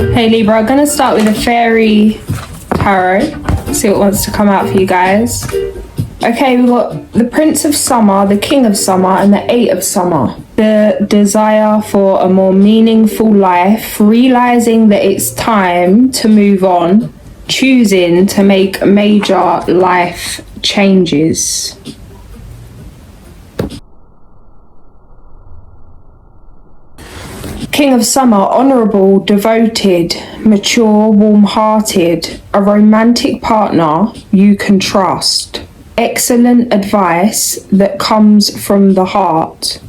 Hey Libra, I'm gonna start with a fairy tarot. See what wants to come out for you guys. Okay, we've got the Prince of Summer, the King of Summer, and the Eight of Summer. The desire for a more meaningful life, realizing that it's time to move on, choosing to make major life changes. King of Summer, honourable, devoted, mature, warm-hearted, a romantic partner you can trust. Excellent advice that comes from the heart.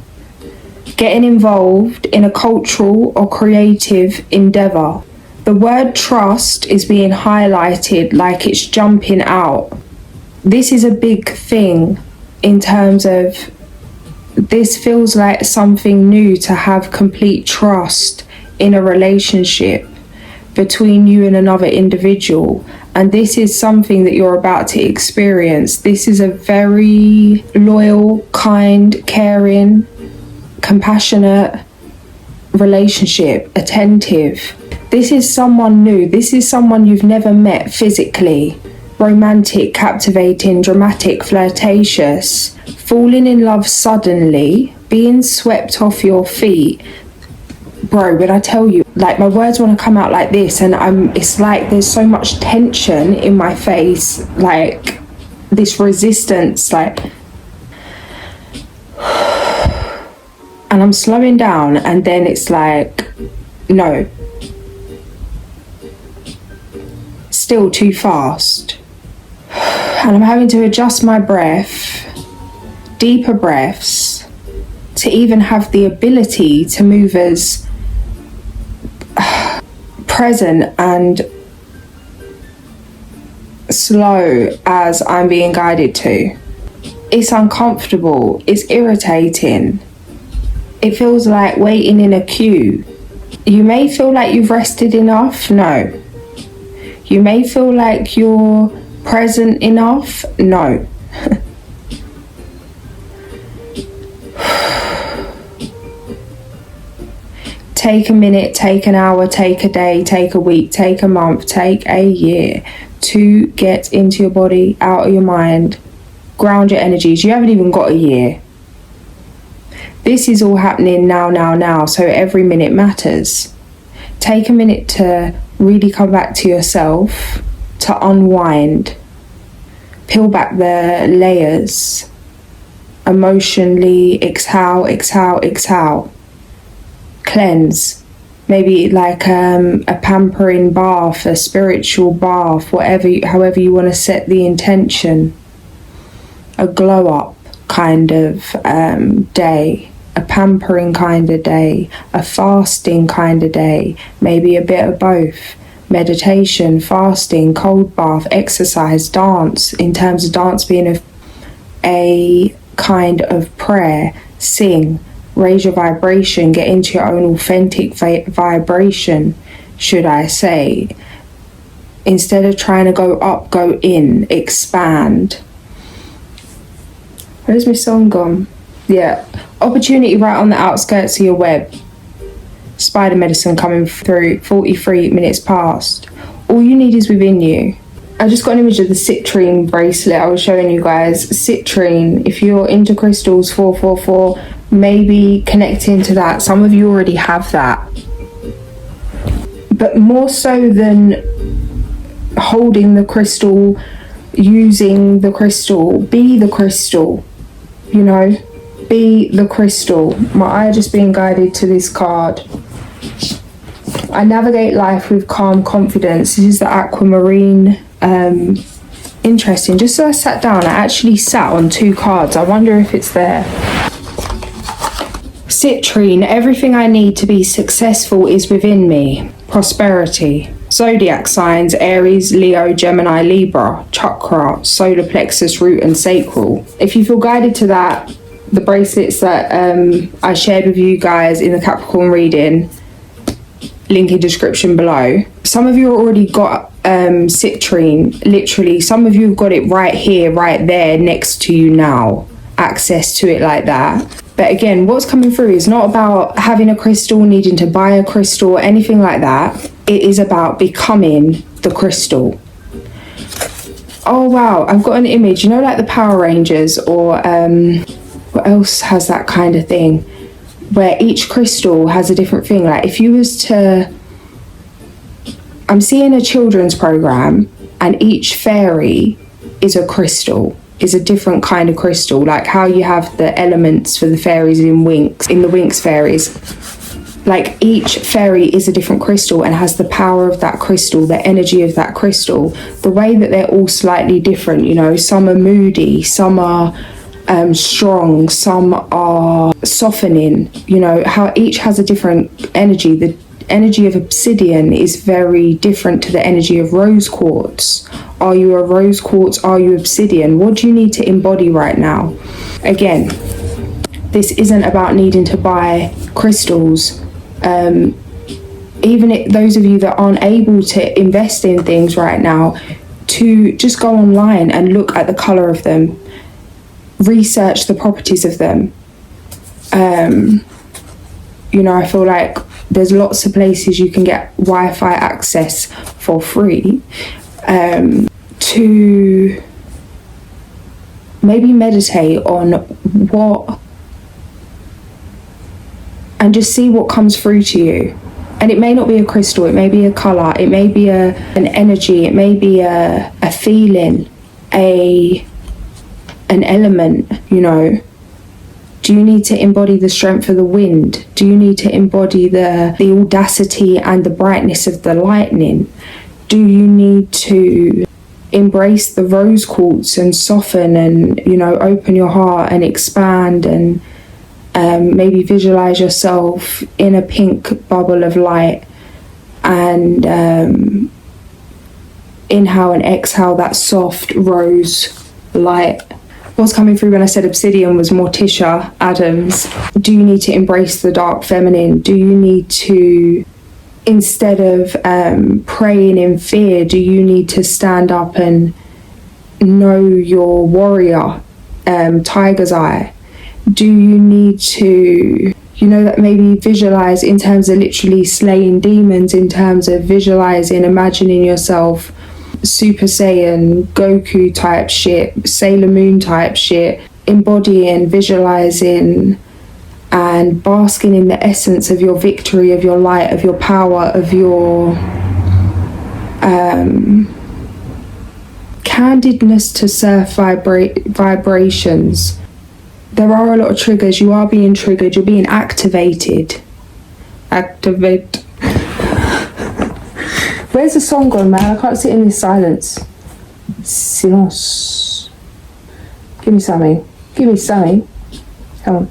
Getting involved in a cultural or creative endeavour. The word trust is being highlighted like it's jumping out. This is a big thing in terms of this feels like something new, to have complete trust in a relationship between you and another individual. And this is something that you're about to experience. This is a very loyal, kind, caring, compassionate relationship, attentive. This is someone new. This is someone you've never met physically. Romantic, captivating, dramatic, flirtatious, falling in love suddenly, being swept off your feet. Bro, when I tell you, like, my words want to come out like this, and it's like there's so much tension in my face, like this resistance, like, and I'm slowing down, and then it's like, no, still too fast. And I'm having to adjust my breath, deeper breaths, to even have the ability to move as present and slow as I'm being guided to. It's uncomfortable, it's irritating. It feels like waiting in a queue. You may feel like you've rested enough, no. You may feel like you're present enough, no. Take a minute, take an hour, take a day, take a week, take a month, take a year to get into your body, out of your mind, ground your energies. You haven't even got a year. This is all happening now, so every minute matters. Take a minute to really come back to yourself, to unwind, peel back the layers, emotionally exhale, exhale, exhale. Cleanse, maybe like a pampering bath, a spiritual bath, however you want to set the intention. A glow up kind of day, a pampering kind of day, a fasting kind of day, maybe a bit of both. Meditation, fasting, cold bath, exercise, dance, in terms of dance being a kind of prayer. Sing, raise your vibration, get into your own authentic vibration, should I say. Instead of trying to go up, go in, expand. Where's my song gone? Yeah, opportunity right on the outskirts of your web. Spider medicine coming through, 43 minutes past. All you need is within you. I just got an image of the citrine bracelet I was showing you guys. Citrine, if you're into crystals, 444, maybe connecting to that. Some of you already have that. But more so than holding the crystal, using the crystal, be the crystal, you know? Be the crystal. My eye just being guided to this card. I navigate life with calm confidence. This is the aquamarine. Interesting. Just as I sat down, I actually sat on two cards. I wonder if it's there. Citrine, everything I need to be successful is within me. Prosperity. Zodiac signs, Aries, Leo, Gemini, Libra. Chakra, solar plexus, root and sacral. If you feel guided to that, the bracelets that I shared with you guys in the Capricorn reading, link in description below. Some of you already got citrine, literally. Some of you have got it right here, right there, next to you now. Access to it like that. But again, what's coming through is not about having a crystal, needing to buy a crystal, or anything like that. it is about becoming the crystal. Oh wow, I've got an image, you know, like the Power Rangers, or what else has that kind of thing, where each crystal has a different thing. Like if you was to, I'm seeing a children's program, and each fairy is a crystal, is a different kind of crystal, like how you have the elements for the fairies in Winx, in the Winx fairies. Like each fairy is a different crystal and has the power of that crystal, the energy of that crystal, the way that they're all slightly different, you know. Some are moody, some are strong, some are softening, you know, how each has a different energy. The energy of obsidian is very different to the energy of rose quartz. Are you a rose quartz? Are you obsidian? What do you need to embody right now? Again, this isn't about needing to buy crystals. Even those of you that aren't able to invest in things right now, to just go online and look at the color of them, research the properties of them. You know, I feel like there's lots of places you can get Wi-Fi access for free, to maybe meditate on what, and just see what comes through to you. And it may not be a crystal, it may be a colour, it may be an energy, it may be a feeling, an element, you know. Do you need to embody the strength of the wind? Do you need to embody the audacity and the brightness of the lightning? Do you need to embrace the rose quartz and soften and, you know, open your heart and expand and maybe visualize yourself in a pink bubble of light and inhale and exhale that soft rose light? What's coming through when I said obsidian was Morticia Adams. Do you need to embrace the dark feminine? Do you need to, instead of praying in fear, do you need to stand up and know your warrior, tiger's eye? Do you need to, you know, that maybe visualize in terms of literally slaying demons, in terms of visualizing, imagining yourself Super Saiyan, Goku type shit, Sailor Moon type shit, embodying, visualizing and basking in the essence of your victory, of your light, of your power, of your candidness to surf vibrations. There are a lot of triggers. You are being triggered. You're being activated. Activate. Where's the song gone, man? I can't sit in this silence. Silence. Give me something. Give me something. Come on.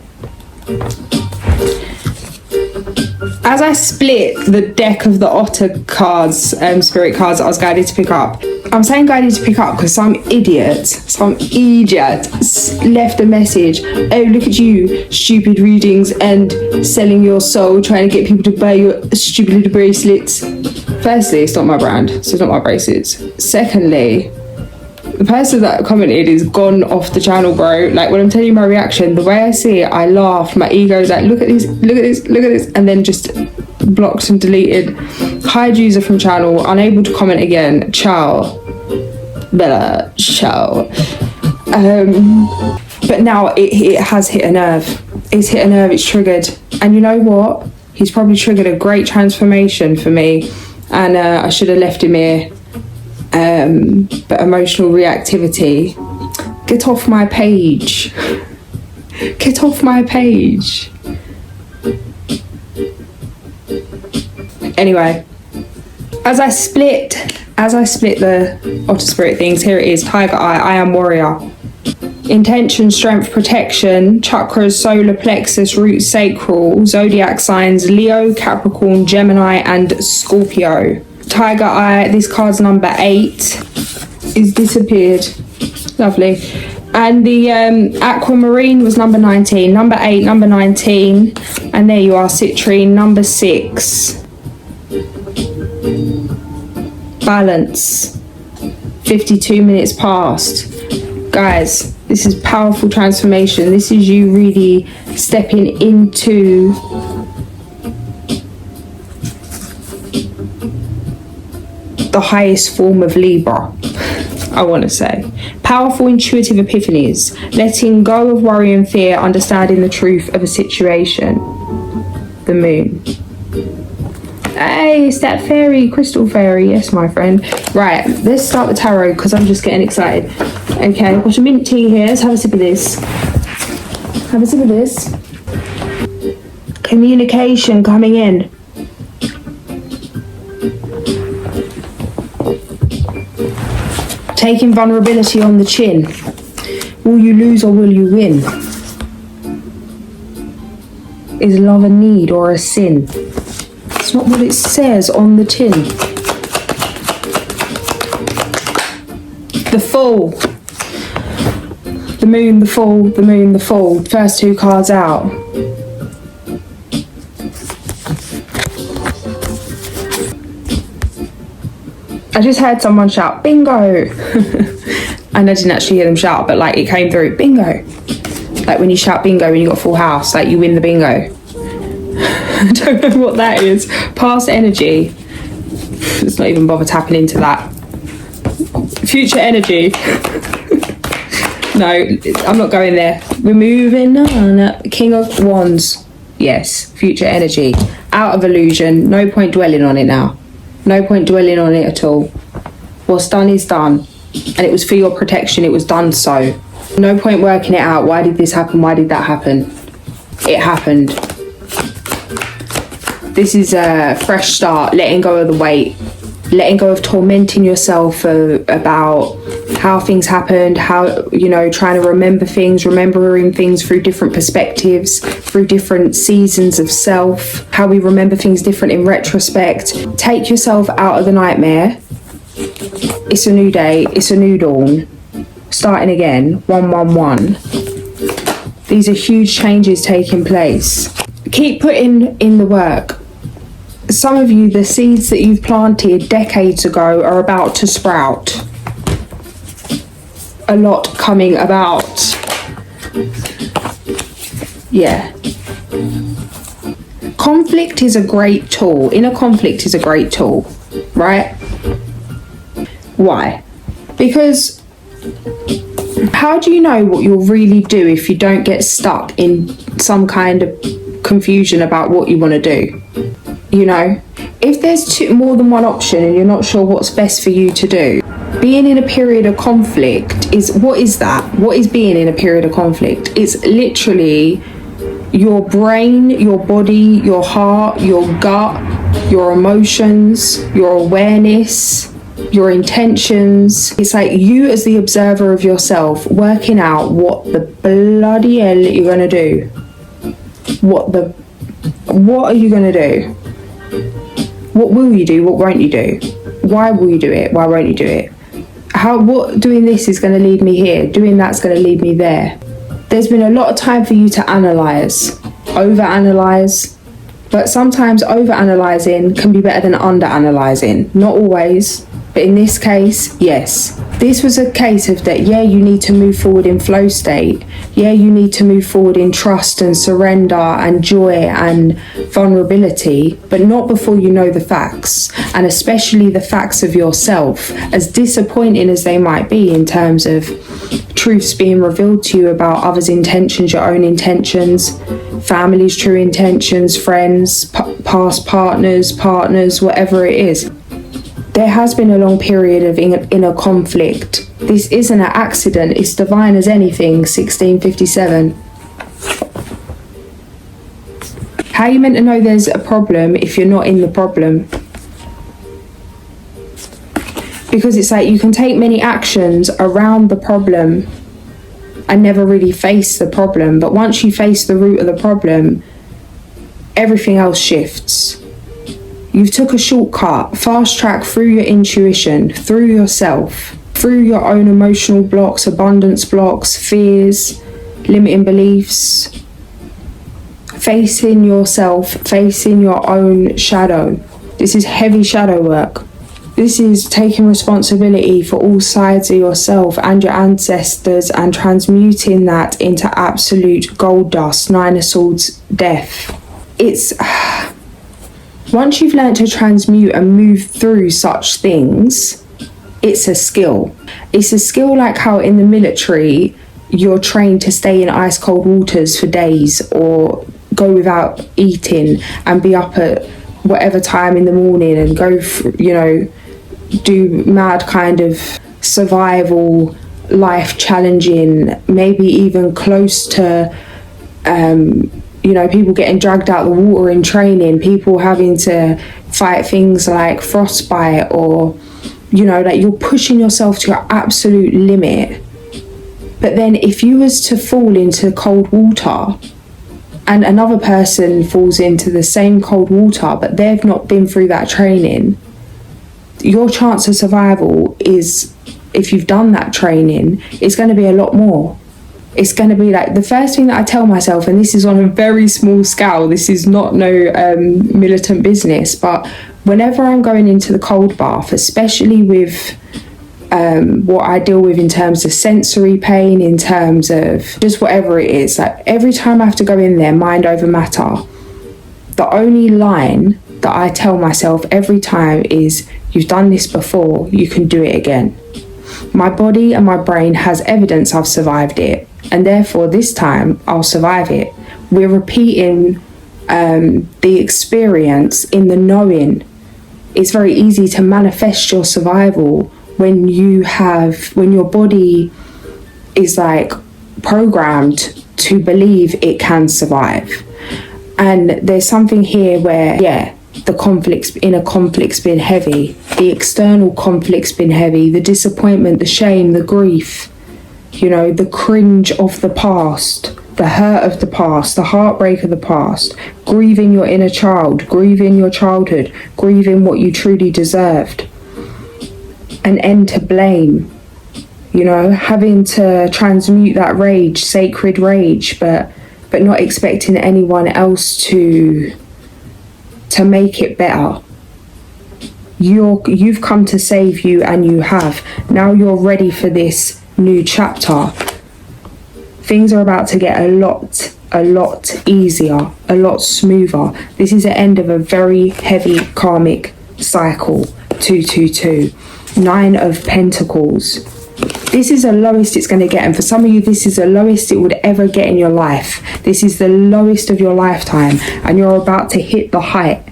As I split the deck of the Otter cards, spirit cards that I was guided to pick up, I'm saying guided to pick up because some idiot left a message. Oh, look at you, stupid readings and selling your soul, trying to get people to buy your stupid little bracelets. Firstly, it's not my brand, so it's not my bracelets. Secondly, the person that commented is gone off the channel, bro. Like, when I'm telling you my reaction, the way I see it, I laugh. My ego's like, look at this, look at this, look at this, and then just blocked and deleted. Hide user from channel, unable to comment again. Ciao. Bella, ciao. But now it has hit a nerve. It's hit a nerve, it's triggered. And you know what? He's probably triggered a great transformation for me. And I should have left him here. But emotional reactivity. Get off my page. Get off my page. Anyway, as I split the Otter Spirit things, here it is. Tiger Eye, I am warrior. Intention, strength, protection, chakras, solar plexus, root, sacral, zodiac signs, Leo, Capricorn, Gemini, and Scorpio. Tiger Eye, this card's number 8, is disappeared. Lovely. And the aquamarine was number 19. Number 8, number 19. And there you are, citrine, number 6. Balance. 52 minutes past. Guys, this is powerful transformation. This is you really stepping into the highest form of Libra, I want to say. Powerful intuitive epiphanies, letting go of worry and fear, understanding the truth of a situation. The moon. Hey, it's that fairy, crystal fairy. Yes, my friend. Right, let's start the tarot because I'm just getting excited. Okay, I've got some mint tea here. Let's have a sip of this. Have a sip of this. Communication coming in. Taking vulnerability on the chin. Will you lose or will you win? Is love a need or a sin? It's not what it says on the tin. The Fool. The Moon, the Fool, the Moon, the Fool. First two cards out. I just heard someone shout, bingo! And I didn't actually hear them shout, but like it came through, bingo! Like when you shout bingo when you got full house, like you win the bingo. I don't know what that is. Past energy. Let's not even bother tapping into that. Future energy. No, I'm not going there. We're moving on. King of Wands. Yes, future energy. Out of illusion. No point dwelling on it now. No point dwelling on it at all. What's done is done. And it was for your protection. It was done so. No point working it out. Why did this happen? Why did that happen? It happened. This is a fresh start. Letting go of the weight. Letting go of tormenting yourself about how things happened. How, you know, trying to remember things. Remembering things through different perspectives. Through different seasons of self. How we remember things different in retrospect. Take yourself out of the nightmare. It's a new day. It's a new dawn. Starting again. 111. These are huge changes taking place. Keep putting in the work. Some of you, the seeds that you've planted decades ago are about to sprout. A lot coming about. Yeah. Conflict is a great tool. Inner conflict is a great tool, right? Why? Because how do you know what you'll really do if you don't get stuck in some kind of confusion about what you want to do? You know, if there's more than one option and you're not sure what's best for you to do, being in a period of conflict is, what is that? What is being in a period of conflict? It's literally your brain, your body, your heart, your gut, your emotions, your awareness, your intentions. It's like you as the observer of yourself working out what the bloody hell you're going to do. What are you going to do? What will you do? What won't you do? Why will you do it? Why won't you do it? What doing this is going to lead me here? Doing that's going to lead me there? There's been a lot of time for you to analyse, overanalyse, but sometimes overanalyzing can be better than underanalyzing. Not always, but in this case, yes. This was a case of that, yeah, you need to move forward in flow state. Yeah, you need to move forward in trust and surrender and joy and vulnerability, but not before you know the facts, and especially the facts of yourself, as disappointing as they might be in terms of truths being revealed to you about others' intentions, your own intentions, family's true intentions, friends, past partners, whatever it is. There has been a long period of inner conflict. This isn't an accident, it's divine as anything, 1657. How are you meant to know there's a problem if you're not in the problem? Because it's like you can take many actions around the problem and never really face the problem. But once you face the root of the problem, everything else shifts. You've took a shortcut, fast track through your intuition, through yourself, through your own emotional blocks, abundance blocks, fears, limiting beliefs, facing yourself, facing your own shadow. This is heavy shadow work. This is taking responsibility for all sides of yourself and your ancestors and transmuting that into absolute gold dust, Nine of Swords, death. Once you've learned to transmute and move through such things, it's a skill. It's a skill like how in the military, you're trained to stay in ice cold waters for days or go without eating and be up at whatever time in the morning and go, do mad kind of survival, life challenging, maybe even close to, people getting dragged out the water in training, people having to fight things like frostbite or, that you're pushing yourself to your absolute limit. But then if you was to fall into cold water and another person falls into the same cold water, but they've not been through that training, your chance of survival is, if you've done that training, it's going to be a lot more. It's going to be like the first thing that I tell myself, and this is on a very small scale, this is not no militant business, but whenever I'm going into the cold bath, especially with what I deal with in terms of sensory pain, in terms of just whatever it is, like every time I have to go in there, mind over matter, the only line that I tell myself every time is, you've done this before, you can do it again. My body and my brain has evidence I've survived it, and therefore this time I'll survive it. We're repeating the experience in the knowing. It's very easy to manifest your survival when your body is like programmed to believe it can survive. And there's something here where, the inner conflict's been heavy, the external conflict's been heavy, the disappointment, the shame, the grief, the cringe of the past, the hurt of the past, the heartbreak of the past, grieving your inner child, grieving your childhood, grieving what you truly deserved. An end to blame, having to transmute that rage, sacred rage, but not expecting anyone else to make it better. You've come to save you, and you have. Now you're ready for this new chapter. Things are about to get a lot easier, a lot smoother. This is the end of a very heavy karmic cycle. 222. 9 of Pentacles. This is the lowest it's going to get, and for some of you this is the lowest it would ever get in your life. This is the lowest of your lifetime, and you're about to hit the height,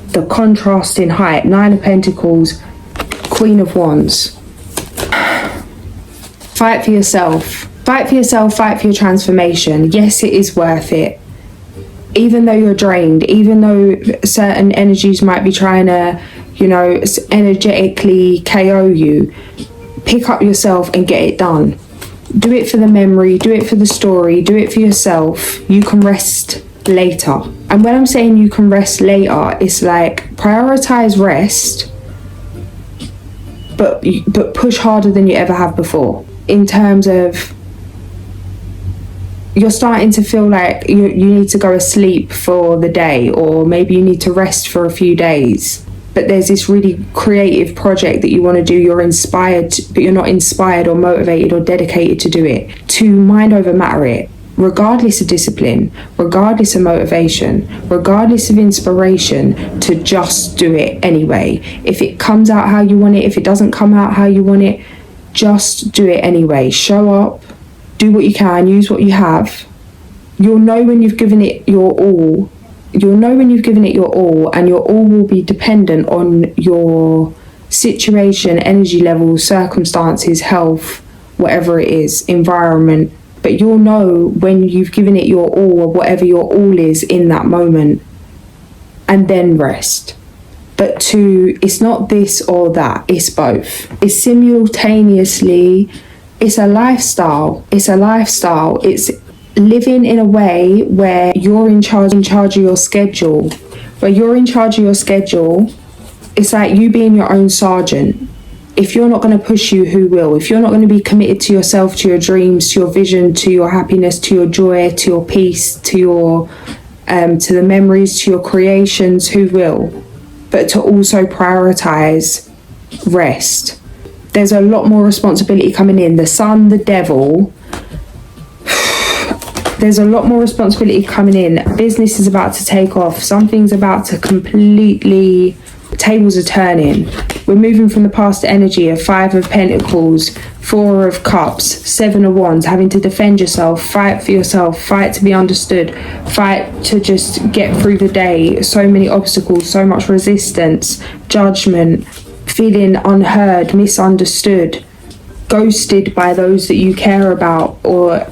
the contrasting height. 9 of Pentacles, Queen of Wands. Fight for yourself. Fight for yourself, fight for your transformation. Yes, it is worth it. Even though you're drained, even though certain energies might be trying to energetically KO you, pick up yourself and get it done. Do it for the memory, do it for the story, do it for yourself. You can rest later. And when I'm saying you can rest later, it's like prioritize rest, but push harder than you ever have before. In terms of, you're starting to feel like you need to go asleep for the day, or maybe you need to rest for a few days. But there's this really creative project that you want to do. You're inspired, but you're not inspired or motivated or dedicated to do it. To mind over matter it, regardless of discipline, regardless of motivation, regardless of inspiration, to just do it anyway. If it comes out how you want it, if it doesn't come out how you want it, just do it anyway. Show up, do what you can, use what you have. You'll know when you've given it your all. You'll know when you've given it your all, and your all will be dependent on your situation, energy levels, circumstances, health, whatever it is, environment. But you'll know when you've given it your all, or whatever your all is in that moment, and then rest. But it's not this or that, it's both. It's simultaneously, it's a lifestyle. It's a lifestyle. It's living in a way where you're in charge of your schedule. Where you're in charge of your schedule, it's like you being your own sergeant. If you're not going to push you, who will? If you're not going to be committed to yourself, to your dreams, to your vision, to your happiness, to your joy, to your peace, to the memories, to your creations, who will? But to also prioritize rest. There's a lot more responsibility coming in. The sun, the devil, There's a lot more responsibility coming in. Business is about to take off. Something's about to completely... Tables are turning. We're moving from the past energy of 5 of Pentacles, 4 of Cups, 7 of Wands, having to defend yourself, fight for yourself, fight to be understood, fight to just get through the day. So many obstacles, so much resistance, judgment, feeling unheard, misunderstood, ghosted by those that you care about, or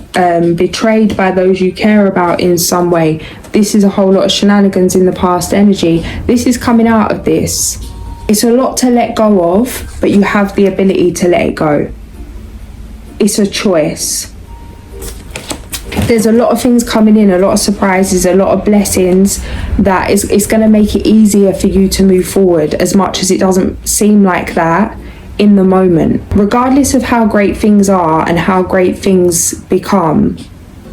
betrayed by those you care about in some way. This is a whole lot of shenanigans in the past energy. This is coming out of this. It's a lot to let go of, but you have the ability to let it go. It's a choice. There's a lot of things coming in, a lot of surprises, a lot of blessings that it's going to make it easier for you to move forward, as much as it doesn't seem like that in the moment. Regardless of how great things are and how great things become,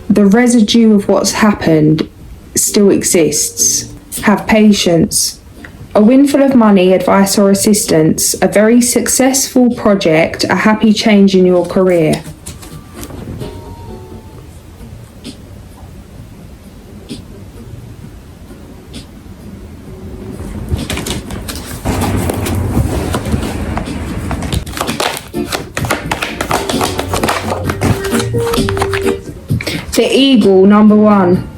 the residue of what's happened still exists. Have patience. A windfall of money, advice or assistance, a very successful project, a happy change in your career. The eagle, number 1.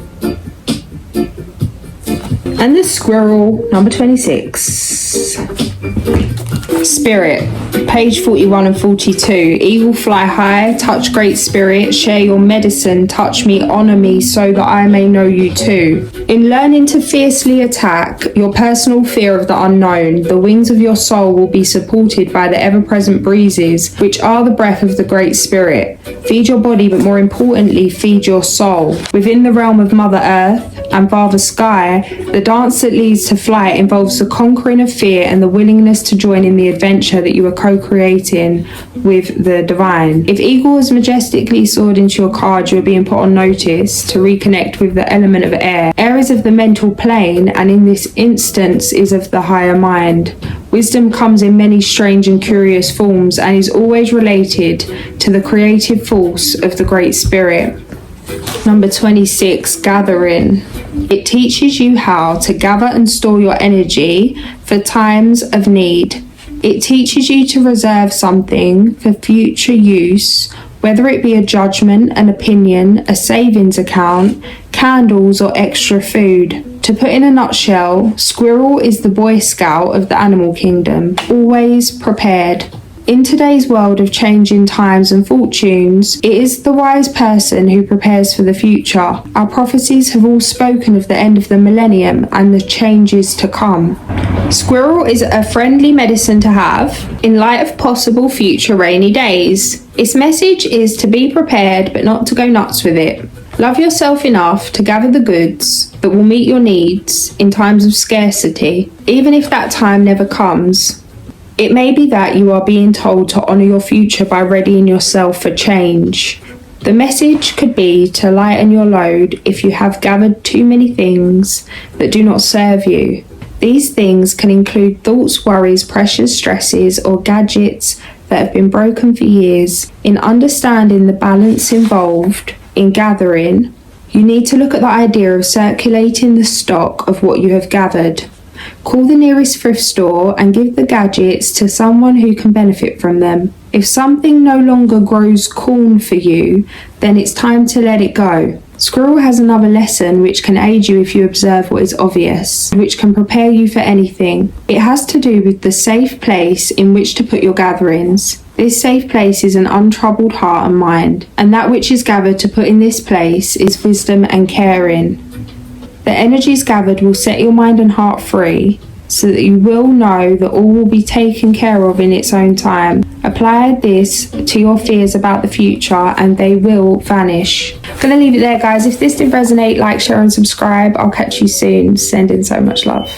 And the squirrel, number 26. Spirit, page 41 and 42. Eagle, fly high, touch great spirit, share your medicine, touch me, honor me, so that I may know you too. In learning to fiercely attack your personal fear of the unknown, the wings of your soul will be supported by the ever-present breezes, which are the breath of the Great Spirit. Feed your body, but more importantly, feed your soul. Within the realm of Mother Earth and Father Sky, the dance that leads to flight involves the conquering of fear and the willingness to join in the adventure that you are co-creating with the divine. If eagle is majestically soared into your card, you are being put on notice to reconnect with the element of air. Air is of the mental plane, and in this instance is of the higher mind. Wisdom comes in many strange and curious forms and is always related to the creative force of the Great Spirit. Number 26, gathering. It teaches you how to gather and store your energy for times of need. It teaches you to reserve something for future use, whether it be a judgment, an opinion, a savings account, candles or extra food. To put in a nutshell, squirrel is the Boy Scout of the animal kingdom, always prepared. In today's world of changing times and fortunes, it is the wise person who prepares for the future. Our prophecies have all spoken of the end of the millennium and the changes to come. Squirrel is a friendly medicine to have in light of possible future rainy days. Its message is to be prepared but not to go nuts with it. Love yourself enough to gather the goods that will meet your needs in times of scarcity, even if that time never comes. It may be that you are being told to honour your future by readying yourself for change. The message could be to lighten your load if you have gathered too many things that do not serve you. These things can include thoughts, worries, pressures, stresses, or gadgets that have been broken for years. In understanding the balance involved in gathering, you need to look at the idea of circulating the stock of what you have gathered. Call the nearest thrift store and give the gadgets to someone who can benefit from them. If something no longer grows corn for you, then it's time to let it go. Squirrel has another lesson which can aid you if you observe what is obvious, which can prepare you for anything. It has to do with the safe place in which to put your gatherings. This safe place is an untroubled heart and mind, and that which is gathered to put in this place is wisdom and caring. The energies gathered will set your mind and heart free, so that you will know that all will be taken care of in its own time. Apply this to your fears about the future and they will vanish. I'm going to leave it there, guys. If this did resonate, like, share and subscribe. I'll catch you soon. Sending so much love.